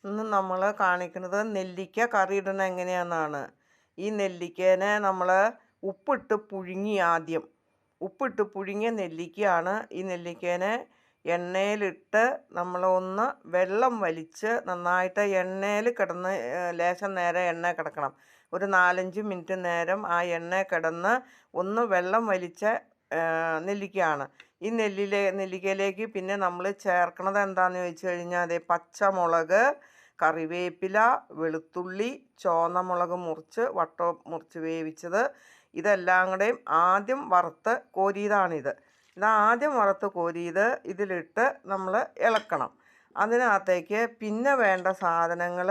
ഇന്ന് നമ്മൾ കാണിക്കുന്നത് നെല്ലിക്ക കറി ഇടുന്നത് എങ്ങനെയാണെന്നാണ്. ഈ നെല്ലിക്കേനെ നമ്മൾ ഉപ്പിട്ട് പുഴുങ്ങിയ നെല്ലിക്കയാണ്. ഈ നെല്ലിക്കേനെ എണ്ണയിലിട്ട് നമ്മളൊന്ന് വെള്ളം വലിച്ച് നന്നായിട്ട് എണ്ണയിൽ കിടന്ന് ലേശം നേരം എണ്ണ കിടക്കണം. ഒരു 4-5 മിനിറ്റ് നേരം ആ എണ്ണ കിടന്ന് ഒന്ന് വെള്ളം വലിച്ച നെല്ലിക്കയാണ്. ഈ നെല്ലിക്കയിലേക്ക് പിന്നെ നമ്മൾ ചേർക്കണത് എന്താണെന്ന് ചോദിച്ചു കഴിഞ്ഞാൽ അതേ പച്ചമുളക്, കറിവേപ്പില, വെളുത്തുള്ളി, ചുവന്ന മുളക് മുറിച്ച് വേവിച്ചത്, ഇതെല്ലാം കൂടെയും ആദ്യം വറുത്ത് കോരിയതാണിത്. ആദ്യം വറുത്ത് കോരിയത് ഇതിലിട്ട് നമ്മൾ ഇളക്കണം. അതിനകത്തേക്ക് പിന്നെ വേണ്ട സാധനങ്ങൾ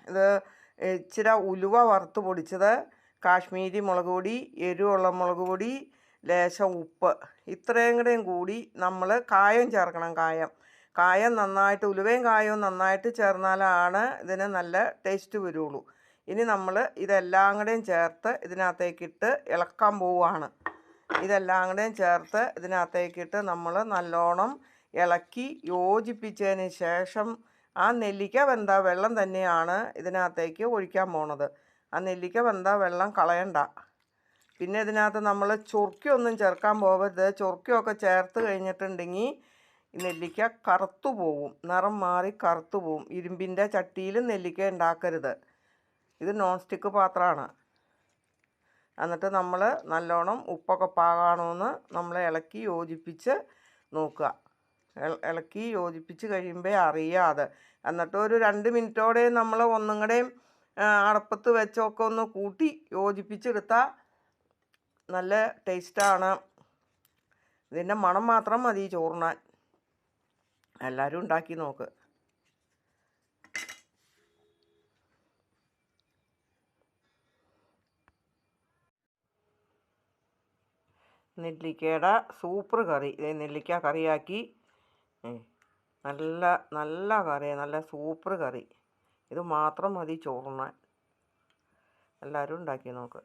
ഇത് ഇച്ചിരി ഉലുവ വറുത്ത് പൊടിച്ചത്, കാശ്മീരി മുളക് പൊടി, എരിവുള്ള മുളക് പൊടി, ലേശം ഉപ്പ്, ഇത്രയും കൂടെയും കൂടി നമ്മൾ കായം ചേർക്കണം. കായം നന്നായിട്ട് ഉലുവയും കായവും നന്നായിട്ട് ചേർന്നാലാണ് ഇതിന് നല്ല ടേസ്റ്റ് വരുള്ളൂ. ഇനി നമ്മൾ ഇതെല്ലാം കൂടെയും ചേർത്ത് ഇതിനകത്തേക്കിട്ട് ഇളക്കാൻ പോവുകയാണ്. ഇതെല്ലാം കൂടെയും ചേർത്ത് ഇതിനകത്തേക്കിട്ട് നമ്മൾ നല്ലോണം ഇളക്കി യോജിപ്പിച്ചതിന് ശേഷം ആ നെല്ലിക്ക വെന്ത വെള്ളം തന്നെയാണ് ഇതിനകത്തേക്ക് ഒഴിക്കാൻ പോണത്. ആ നെല്ലിക്ക വെന്ത വെള്ളം കളയണ്ട. പിന്നെ ഇതിനകത്ത് നമ്മൾ ചൊറുക്കിയൊന്നും ചേർക്കാൻ പോകരുത്. ചൊറുക്കിയൊക്കെ ചേർത്ത് കഴിഞ്ഞിട്ടുണ്ടെങ്കിൽ നെല്ലിക്ക കറുത്തു പോവും, നിറം മാറി കറുത്തു പോവും. ഇരുമ്പിൻ്റെ ചട്ടിയിൽ നെല്ലിക്ക ഉണ്ടാക്കരുത്. ഇത് നോൺ സ്റ്റിക്ക് പാത്രമാണ്. എന്നിട്ട് നമ്മൾ നല്ലോണം ഉപ്പൊക്കെ പാകാണോയെന്ന് നമ്മൾ ഇളക്കി യോജിപ്പിച്ച് നോക്കുക. ഇളക്കി യോജിപ്പിച്ച് കഴിയുമ്പോൾ അറിയാതെ എന്നിട്ട് ഒരു 2 മിനിറ്റോടെ നമ്മൾ ഒന്നും കൂടെയും അടപ്പത്ത് വെച്ചൊക്കെ ഒന്ന് കൂട്ടി യോജിപ്പിച്ചെടുത്താൽ നല്ല ടേസ്റ്റാണ്. ഇതിൻ്റെ മണം മാത്രം മതി ചോറുണ്ണാൻ. എല്ലാവരും ഉണ്ടാക്കി നോക്ക്. നെല്ലിക്കയുടെ സൂപ്പർ കറി, നെല്ലിക്ക കറിയാക്കി. നല്ല നല്ല കറി, നല്ല സൂപ്പർ കറി. ഇത് മാത്രം മതി ചോറുണ്ണാൻ. എല്ലാവരും ഉണ്ടാക്കി നോക്ക്.